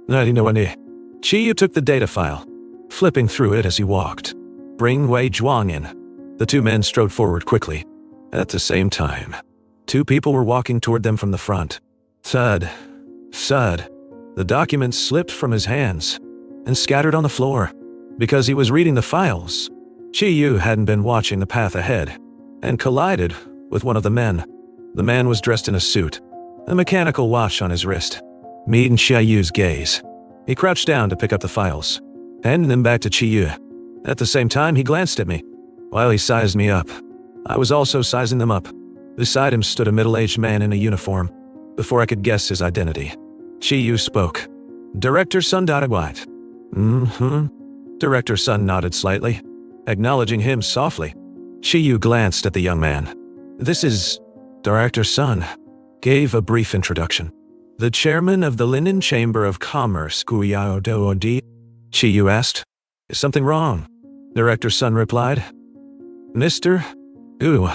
Chi Yu took the data file, flipping through it as he walked. Bring Wei Zhuang in. The two men strode forward quickly. At the same time, two people were walking toward them from the front. Thud. Thud. The documents slipped from his hands and scattered on the floor. Because he was reading the files, Chi Yu hadn't been watching the path ahead and collided with one of the men. The man was dressed in a suit, a mechanical watch on his wrist. Meeting Chi Yu's gaze, he crouched down to pick up the files, handing them back to Chi Yu. At the same time, he glanced at me. While he sized me up, I was also sizing them up. Beside him stood a middle-aged man in a uniform. Before I could guess his identity, Chi Yu spoke. Director Sun nodded white. Director Sun nodded slightly, acknowledging him softly. Chi Yu glanced at the young man. This is Director Sun. Gave a brief introduction. The chairman of the Linen Chamber of Commerce, Guyao Doodi. Chi Yu asked. Is something wrong? Director Sun replied. Mr. Gu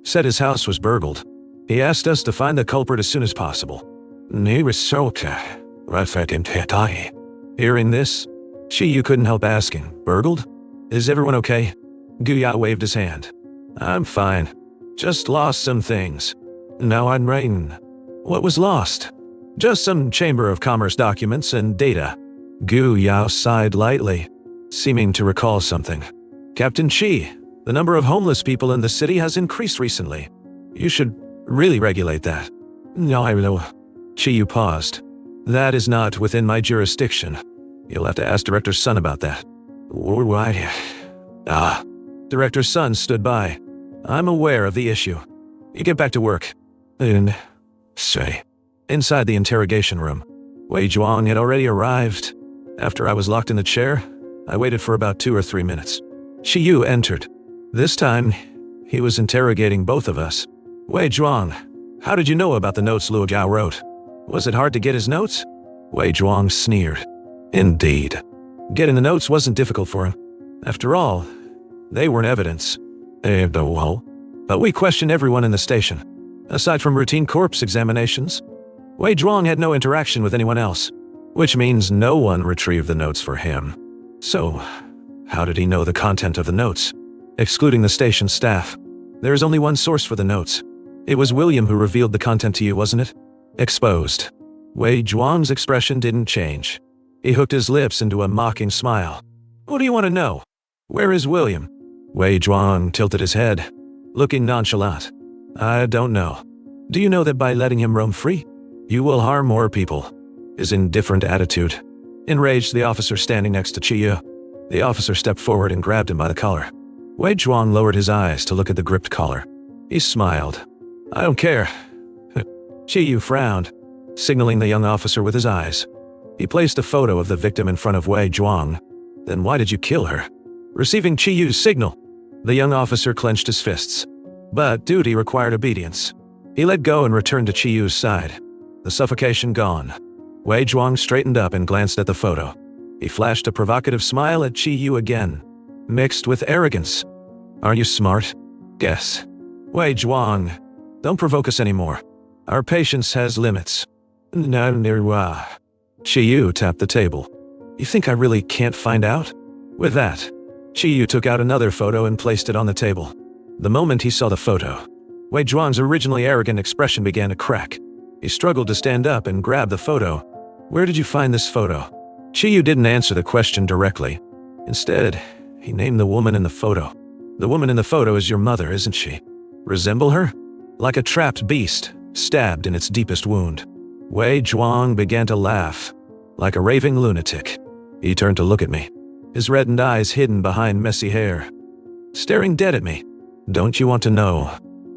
said his house was burgled. He asked us to find the culprit as soon as possible. Hearing this, Chi Yu couldn't help asking, burgled? Is everyone okay? Guyao waved his hand. I'm fine. Just lost some things. Now I'm writing. What was lost? Just some Chamber of Commerce documents and data. Guyao sighed lightly, seeming to recall something. Captain Chi, the number of homeless people in the city has increased recently. You should really regulate that. No, I know. Chi Yu paused. That is not within my jurisdiction. You'll have to ask Director Sun about that. Why? Director Sun stood by. I'm aware of the issue. You get back to work. Inside the interrogation room, Wei Zhuang had already arrived. After I was locked in the chair, I waited for about 2 or 3 minutes. Chi Yu entered. This time, he was interrogating both of us. Wei Zhuang, how did you know about the notes Luo Gao wrote? Was it hard to get his notes? Wei Zhuang sneered. Indeed. Getting the notes wasn't difficult for him. After all, they weren't evidence. Well, but we questioned everyone in the station. Aside from routine corpse examinations, Wei Zhuang had no interaction with anyone else, which means no one retrieved the notes for him. So, how did he know the content of the notes? Excluding the station staff, there is only one source for the notes. It was William who revealed the content to you, wasn't it? Exposed. Wei Zhuang's expression didn't change. He hooked his lips into a mocking smile. What do you want to know? Where is William? Wei Zhuang tilted his head, looking nonchalant. I don't know. Do you know that by letting him roam free, you will harm more people? His indifferent attitude enraged the officer standing next to Qiyu. The officer stepped forward and grabbed him by the collar. Wei Zhuang lowered his eyes to look at the gripped collar. He smiled. I don't care. Qiyu frowned, signaling the young officer with his eyes. He placed a photo of the victim in front of Wei Zhuang. Then why did you kill her? Receiving Qiyu's signal, the young officer clenched his fists. But duty required obedience. He let go and returned to Qiyu's side. The suffocation gone, Wei Zhuang straightened up and glanced at the photo. He flashed a provocative smile at Qiyu again, mixed with arrogance. Aren't you smart? Guess. Wei Zhuang, don't provoke us anymore. Our patience has limits. Qiyu tapped the table. You think I really can't find out? With that, Qiyu took out another photo and placed it on the table. The moment he saw the photo, Wei Zhuang's originally arrogant expression began to crack. He struggled to stand up and grab the photo. Where did you find this photo? Qiyu didn't answer the question directly. Instead, he named the woman in the photo. The woman in the photo is your mother, isn't she? Resemble her? Like a trapped beast, stabbed in its deepest wound. Wei Zhuang began to laugh, like a raving lunatic. He turned to look at me, his reddened eyes hidden behind messy hair, staring dead at me. Don't you want to know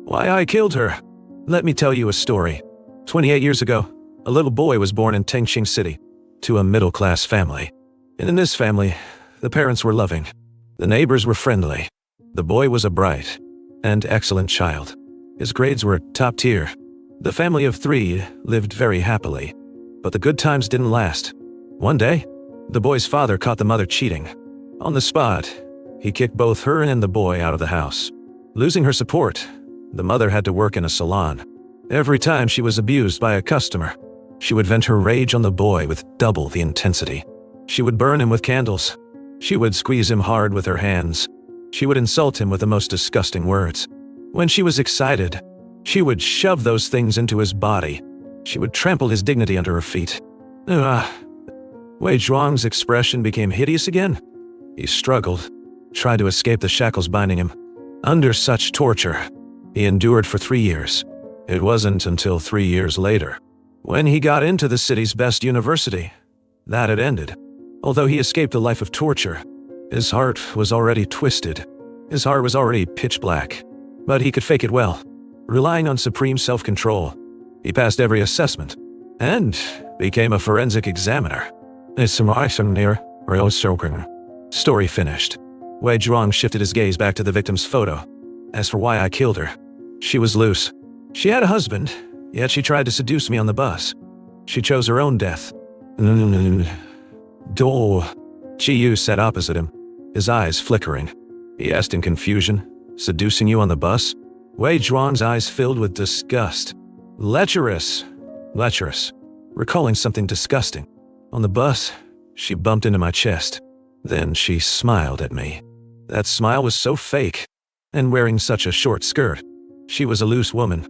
why I killed her? Let me tell you a story. 28 years ago, a little boy was born in Tengqing City, to a middle-class family. And in this family, the parents were loving. The neighbors were friendly. The boy was a bright and excellent child. His grades were top tier. The family of 3 lived very happily. But the good times didn't last. One day, the boy's father caught the mother cheating. On the spot, he kicked both her and the boy out of the house. Losing her support, the mother had to work in a salon. Every time she was abused by a customer, she would vent her rage on the boy with double the intensity. She would burn him with candles. She would squeeze him hard with her hands. She would insult him with the most disgusting words. When she was excited, she would shove those things into his body. She would trample his dignity under her feet. Wei Zhuang's expression became hideous again. He struggled, tried to escape the shackles binding him. Under such torture, he endured for 3 years. It wasn't until 3 years later, when he got into the city's best university, that it ended. Although he escaped a life of torture, his heart was already twisted. His heart was already pitch black. But he could fake it well, relying on supreme self-control. He passed every assessment, and became a forensic examiner. Story finished. Wei Zhuang shifted his gaze back to the victim's photo. As for why I killed her, she was loose. She had a husband, yet she tried to seduce me on the bus. She chose her own death. Qiyu sat opposite him, his eyes flickering. He asked in confusion, seducing you on the bus? Wei Zhuang's eyes filled with disgust. Lecherous. Recalling something disgusting. On the bus, she bumped into my chest. Then she smiled at me. That smile was so fake, and wearing such a short skirt. She was a loose woman.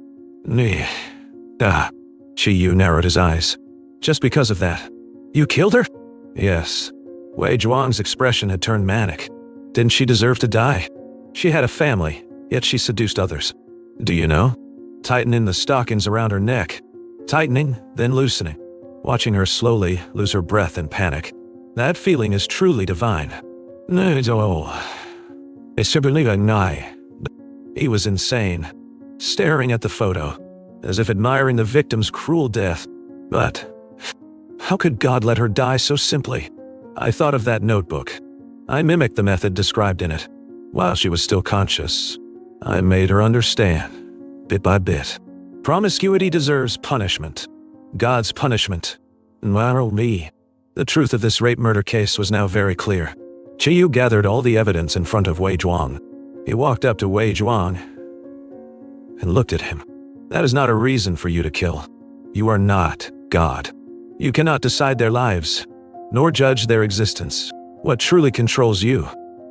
Qiyu narrowed his eyes. Just because of that. You killed her? Yes. Wei Zhuang's expression had turned manic. Didn't she deserve to die? She had a family, yet she seduced others. Do you know? Tightening the stockings around her neck. Tightening, then loosening. Watching her slowly lose her breath in panic. That feeling is truly divine. He was insane, staring at the photo, as if admiring the victim's cruel death. But how could God let her die so simply? I thought of that notebook. I mimicked the method described in it. While she was still conscious, I made her understand, bit by bit. Promiscuity deserves punishment. God's punishment. Me. The truth of this rape-murder case was now very clear. Qiyu gathered all the evidence in front of Wei Zhuang. He walked up to Wei Zhuang and looked at him. That is not a reason for you to kill. You are not God. You cannot decide their lives, nor judge their existence. What truly controls you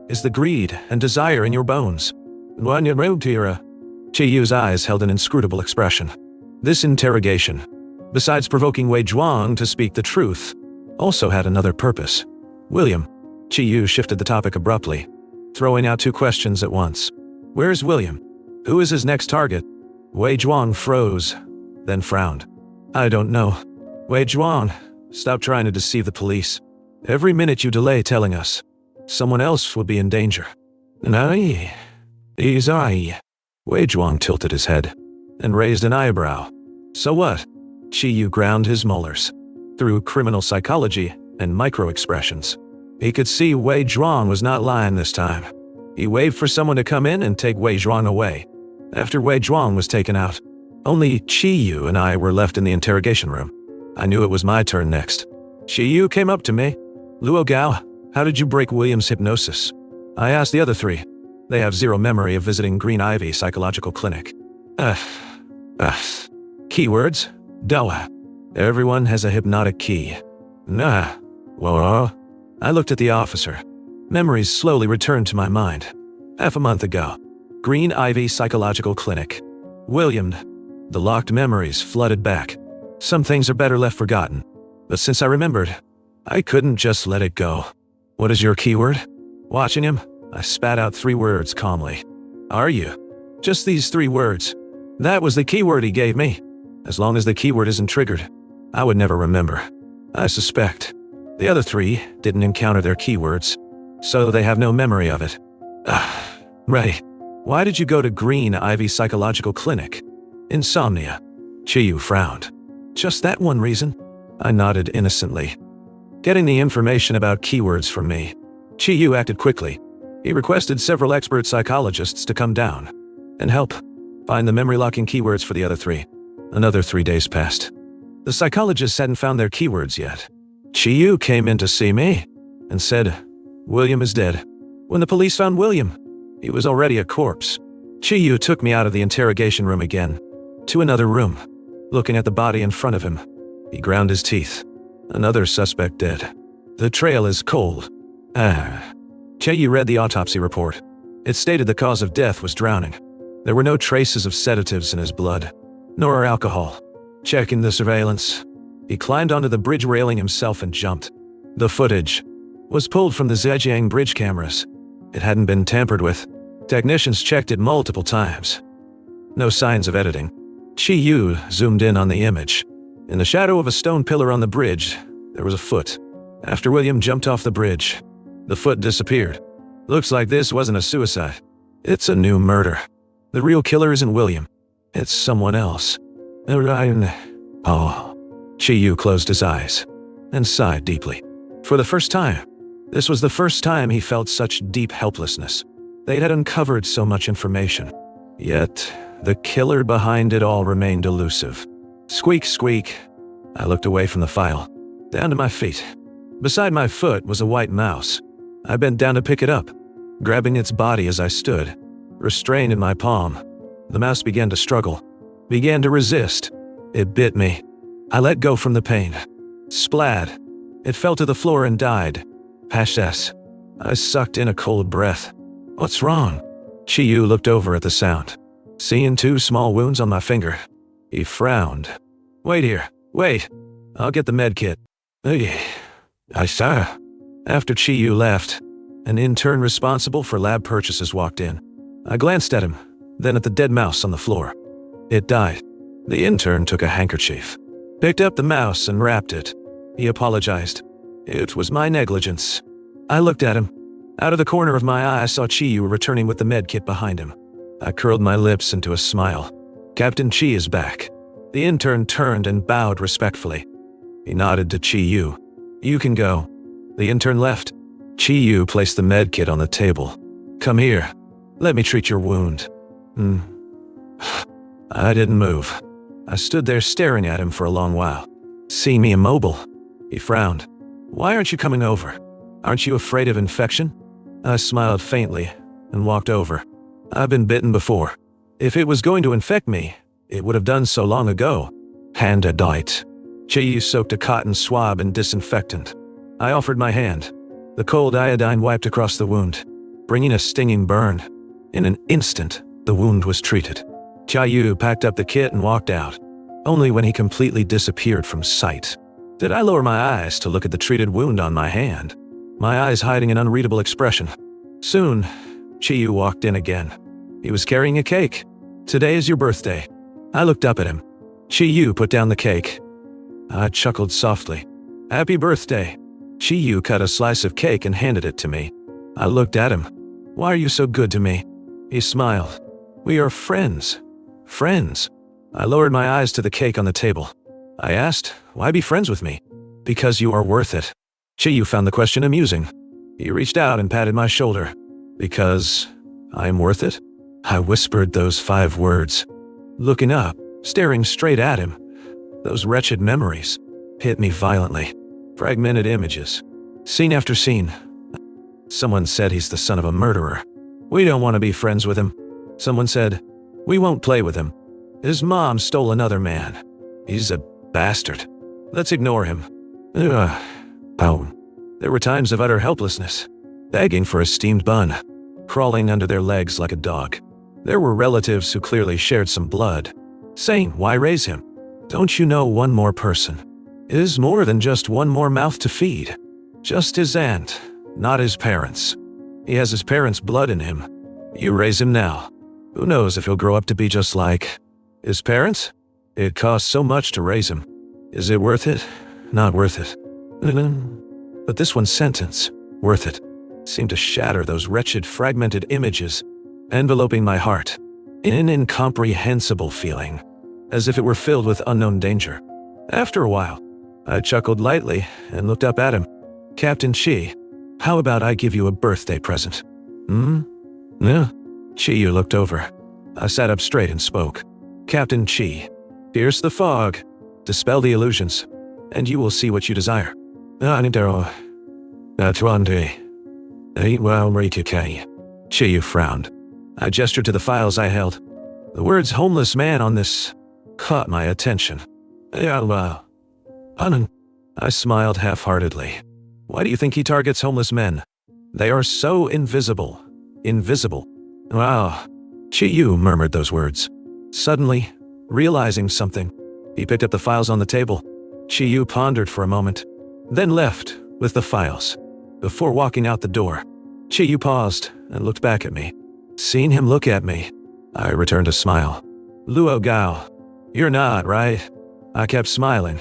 is the greed and desire in your bones. Qi Yu's eyes held an inscrutable expression. This interrogation, besides provoking Wei Zhuang to speak the truth, also had another purpose. William. Qi Yu shifted the topic abruptly, throwing out two questions at once. Where is William? Who is his next target? Wei Zhuang froze, then frowned. I don't know. Wei Zhuang, stop trying to deceive the police. Every minute you delay telling us, someone else will be in danger. Wei Zhuang tilted his head and raised an eyebrow. So what? Qi Yu ground his molars. Through criminal psychology and micro-expressions, he could see Wei Zhuang was not lying this time. He waved for someone to come in and take Wei Zhuang away. After Wei Zhuang was taken out, only Qi Yu and I were left in the interrogation room. I knew it was my turn next. Qi Yu came up to me. Luo Gao, how did you break William's hypnosis? I asked the other three. They have zero memory of visiting Green Ivy Psychological Clinic. Keywords? Dawa. Everyone has a hypnotic key. Nah. Whoa. I looked at the officer. Memories slowly returned to my mind. Half a month ago. Green Ivy Psychological Clinic. William. The locked memories flooded back. Some things are better left forgotten. But since I remembered, I couldn't just let it go. What is your keyword? Watching him, I spat out 3 words calmly. Are you? Just these 3 words. That was the keyword he gave me. As long as the keyword isn't triggered, I would never remember. I suspect the other 3 didn't encounter their keywords, so they have no memory of it. Right. Why did you go to Green Ivy Psychological Clinic? Insomnia. Qi Yu frowned. Just that one reason? I nodded innocently. Getting the information about keywords from me. Qi Yu acted quickly. He requested several expert psychologists to come down and help find the memory-locking keywords for the other 3. Another 3 days passed. The psychologists hadn't found their keywords yet. Qi Yu came in to see me and said, William is dead. When the police found William, he was already a corpse. Qi Yu took me out of the interrogation room again, to another room. Looking at the body in front of him, he ground his teeth. Another suspect dead. The trail is cold. Qi Yu read the autopsy report. It stated the cause of death was drowning. There were no traces of sedatives in his blood, nor alcohol. Checking the surveillance, he climbed onto the bridge railing himself and jumped. The footage was pulled from the Zhejiang bridge cameras. It hadn't been tampered with. Technicians checked it multiple times. No signs of editing. Qi Yu zoomed in on the image. In the shadow of a stone pillar on the bridge, there was a foot. After William jumped off the bridge, the foot disappeared. Looks like this wasn't a suicide. It's a new murder. The real killer isn't William. It's someone else. Qi Yu closed his eyes and sighed deeply. For the first time, this was the first time he felt such deep helplessness. They had uncovered so much information. Yet, the killer behind it all remained elusive. Squeak, squeak. I looked away from the file, down to my feet. Beside my foot was a white mouse. I bent down to pick it up, grabbing its body as I stood, restrained in my palm. The mouse began to struggle, began to resist. It bit me. I let go from the pain. Splat. It fell to the floor and died. Pashes. I sucked in a cold breath. What's wrong? Qi Yu looked over at the sound, seeing 2 small wounds on my finger. He frowned. Wait here. Wait. I'll get the med kit. I saw. After Qi Yu left, an intern responsible for lab purchases walked in. I glanced at him, then at the dead mouse on the floor. It died. The intern took a handkerchief, picked up the mouse and wrapped it. He apologized. It was my negligence. I looked at him. Out of the corner of my eye, I saw Qi Yu returning with the med kit behind him. I curled my lips into a smile. Captain Qi is back. The intern turned and bowed respectfully. He nodded to Qi Yu. You can go. The intern left. Qi Yu placed the med kit on the table. Come here. Let me treat your wound. I didn't move. I stood there staring at him for a long while. Seeing me immobile, he frowned. Why aren't you coming over? Aren't you afraid of infection? I smiled faintly and walked over. I've been bitten before. If it was going to infect me, it would have done so long ago. Hand a dite. Chiyu soaked a cotton swab in disinfectant. I offered my hand. The cold iodine wiped across the wound, bringing a stinging burn. In an instant, the wound was treated. Chiyu packed up the kit and walked out. Only when he completely disappeared from sight did I lower my eyes to look at the treated wound on my hand, my eyes hiding an unreadable expression. Soon, Chiyu walked in again. He was carrying a cake. "Today is your birthday." I looked up at him. Chiyu put down the cake. I chuckled softly. "Happy birthday." Chiyu cut a slice of cake and handed it to me. I looked at him. "Why are you so good to me?" He smiled. "We are friends. Friends." I lowered my eyes to the cake on the table. I asked, "Why be friends with me?" "Because you are worth it." Chiyu found the question amusing. He reached out and patted my shoulder. "Because I am worth it?" I whispered those 5 words. Looking up, staring straight at him, those wretched memories hit me violently. Fragmented images, scene after scene. Someone said he's the son of a murderer. We don't want to be friends with him. Someone said, we won't play with him. His mom stole another man. He's a bastard. Let's ignore him. Oh. There were times of utter helplessness, begging for a steamed bun, crawling under their legs like a dog. There were relatives who clearly shared some blood, saying, why raise him? Don't you know one more person is more than just one more mouth to feed? Just his aunt, not his parents. He has his parents' blood in him. You raise him now. Who knows if he'll grow up to be just like his parents? It costs so much to raise him. Is it worth it? Not worth it. But this one sentence, worth it, seemed to shatter those wretched fragmented images, enveloping my heart in an incomprehensible feeling, as if it were filled with unknown danger. After a while, I chuckled lightly and looked up at him. Captain Chi, how about I give you a birthday present? Yeah. Chiyu looked over. I sat up straight and spoke. Captain Chi, pierce the fog, dispel the illusions, and you will see what you desire. Chiyu frowned. I gestured to the files I held. The words homeless man on this caught my attention. I smiled half-heartedly. Why do you think he targets homeless men? They are so invisible. Invisible. Wow. Chiyu murmured those words. Suddenly, realizing something, he picked up the files on the table. Chiyu pondered for a moment, then left with the files. Before walking out the door, Chiyu paused and looked back at me. Seeing him look at me, I returned a smile. Luo Gao, you're not, right? I kept smiling,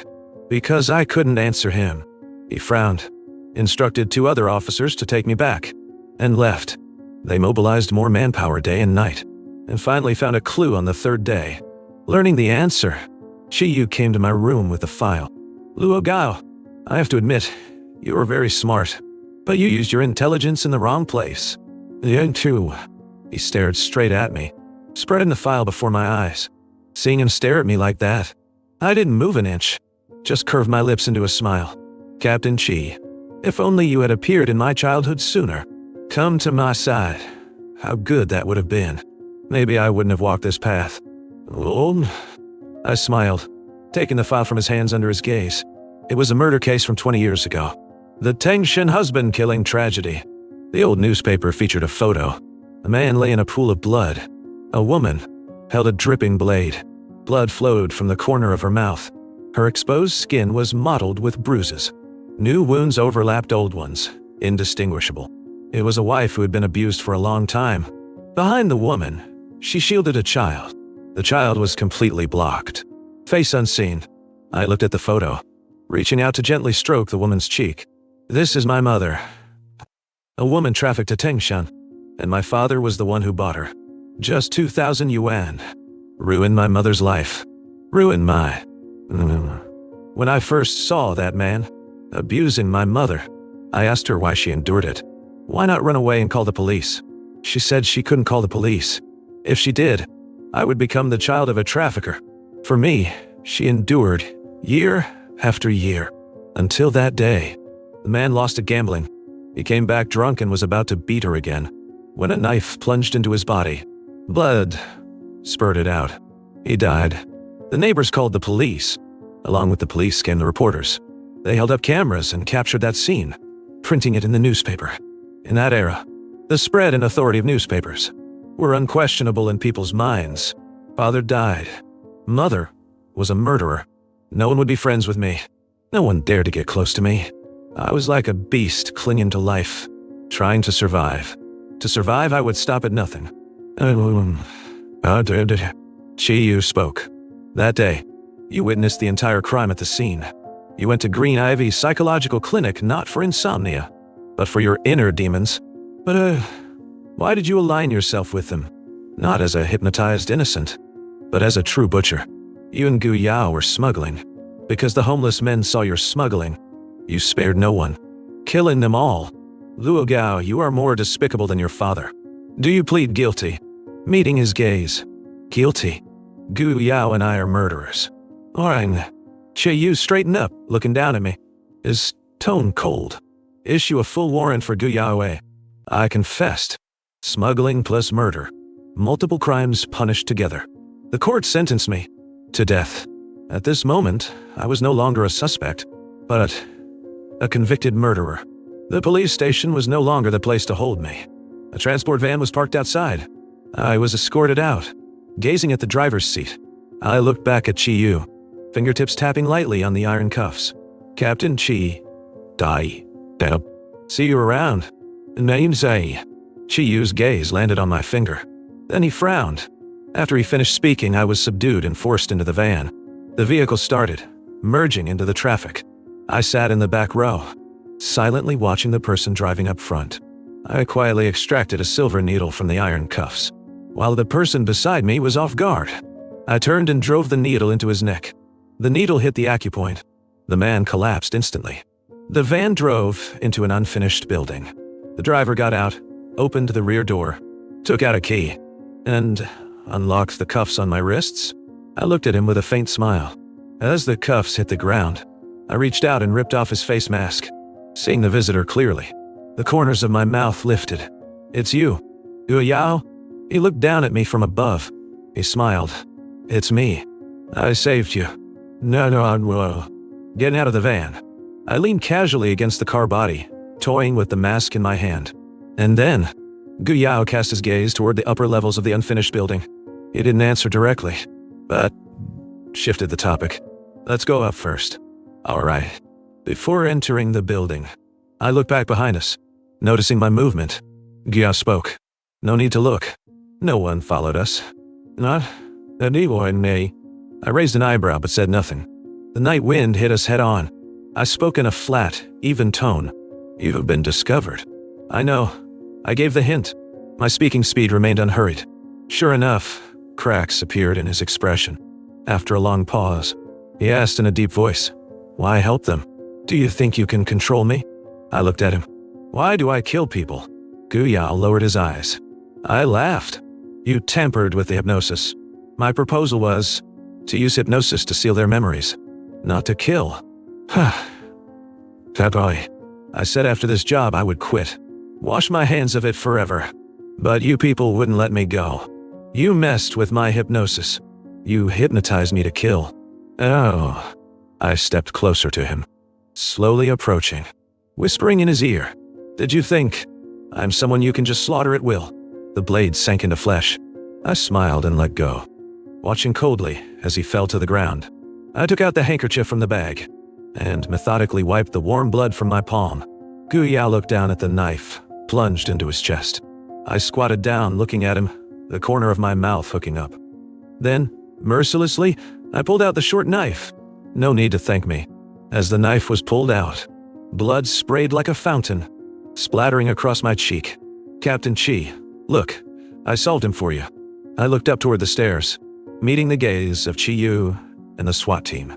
because I couldn't answer him. He frowned, instructed 2 other officers to take me back, and left. They mobilized more manpower day and night, and finally found a clue on the 3rd day. Learning the answer, Chiyu came to my room with the file. Luo Gao, I have to admit, you are very smart, but you used your intelligence in the wrong place. Yang too. He stared straight at me, spreading the file before my eyes. Seeing him stare at me like that, I didn't move an inch, just curved my lips into a smile. Captain Chi, if only you had appeared in my childhood sooner. Come to my side. How good that would have been. Maybe I wouldn't have walked this path. Oh, I smiled, taking the file from his hands under his gaze. It was a murder case from 20 years ago. The Tengshin husband-killing tragedy. The old newspaper featured a photo. A man lay in a pool of blood. A woman held a dripping blade. Blood flowed from the corner of her mouth. Her exposed skin was mottled with bruises. New wounds overlapped old ones, indistinguishable. It was a wife who had been abused for a long time. Behind the woman, she shielded a child. The child was completely blocked. Face unseen, I looked at the photo, reaching out to gently stroke the woman's cheek. This is my mother. A woman trafficked to Tengshan, and my father was the one who bought her. Just 2,000 yuan. Ruined my mother's life. Ruined my... When I first saw that man abusing my mother, I asked her why she endured it. Why not run away and call the police? She said she couldn't call the police. If she did, I would become the child of a trafficker. For me, she endured year after year. Until that day, the man lost at gambling. He came back drunk and was about to beat her again, when a knife plunged into his body. Blood spurted out. He died. The neighbors called the police. Along with the police came the reporters. They held up cameras and captured that scene, printing it in the newspaper. In that era, the spread and authority of newspapers were unquestionable in people's minds. Father died. Mother was a murderer. No one would be friends with me. No one dared to get close to me. I was like a beast clinging to life, trying to survive. To survive, I would stop at nothing. Chi-Yu spoke. That day, you witnessed the entire crime at the scene. You went to Green Ivy's psychological clinic not for insomnia, but for your inner demons. But, why did you align yourself with them? Not as a hypnotized innocent, but as a true butcher. You and Gu Yao were smuggling. Because the homeless men saw your smuggling, you spared no one, killing them all. Luo Gao, you are more despicable than your father. Do you plead guilty? Meeting his gaze. Guilty. Gu Yao and I are murderers. Alright. Chi-Yu straightened up, looking down at me. His tone cold. Issue a full warrant for Gu Yao. I confessed. Smuggling plus murder. Multiple crimes punished together. The court sentenced me to death. At this moment, I was no longer a suspect, but a convicted murderer. The police station was no longer the place to hold me. A transport van was parked outside. I was escorted out. Gazing at the driver's seat, I looked back at Chi-Yu, fingertips tapping lightly on the iron cuffs. Captain Chi. Dai. Dab. See you around. Name Zai. Chi-Yu's gaze landed on my finger. Then he frowned. After he finished speaking, I was subdued and forced into the van. The vehicle started, merging into the traffic. I sat in the back row, silently watching the person driving up front. I quietly extracted a silver needle from the iron cuffs, while the person beside me was off guard. I turned and drove the needle into his neck. The needle hit the acupoint. The man collapsed instantly. The van drove into an unfinished building. The driver got out, opened the rear door, took out a key, and unlocked the cuffs on my wrists. I looked at him with a faint smile. As the cuffs hit the ground, I reached out and ripped off his face mask. Seeing the visitor clearly, the corners of my mouth lifted. It's you, Gu Yao? He looked down at me from above. He smiled. It's me. I saved you. No, I'm well. Getting out of the van, I leaned casually against the car body, toying with the mask in my hand. And then, Gu Yao cast his gaze toward the upper levels of the unfinished building. He didn't answer directly, but shifted the topic. Let's go up first. All right. Before entering the building, I looked back behind us, noticing my movement. Gu Yao spoke. No need to look. No one followed us. Not anyone. I raised an eyebrow but said nothing. The night wind hit us head on. I spoke in a flat, even tone. You have been discovered. I know. I gave the hint. My speaking speed remained unhurried. Sure enough, cracks appeared in his expression. After a long pause, he asked in a deep voice, Why help them? Do you think you can control me? I looked at him. Why do I kill people? Gu Yao lowered his eyes. I laughed. You tampered with the hypnosis. My proposal was to use hypnosis to seal their memories, not to kill. That boy. I said after this job I would quit. Wash my hands of it forever. But you people wouldn't let me go. You messed with my hypnosis. You hypnotized me to kill. Oh. I stepped closer to him, slowly approaching, whispering in his ear. Did you think I'm someone you can just slaughter at will? The blade sank into flesh. I smiled and let go, watching coldly as he fell to the ground. I took out the handkerchief from the bag and methodically wiped the warm blood from my palm. Gu Yao looked down at the knife, plunged into his chest. I squatted down, looking at him, the corner of my mouth hooking up. Then, mercilessly, I pulled out the short knife. No need to thank me. As the knife was pulled out, blood sprayed like a fountain, splattering across my cheek. Captain Chi, look, I solved him for you. I looked up toward the stairs, meeting the gaze of Chi-Yu and the SWAT team.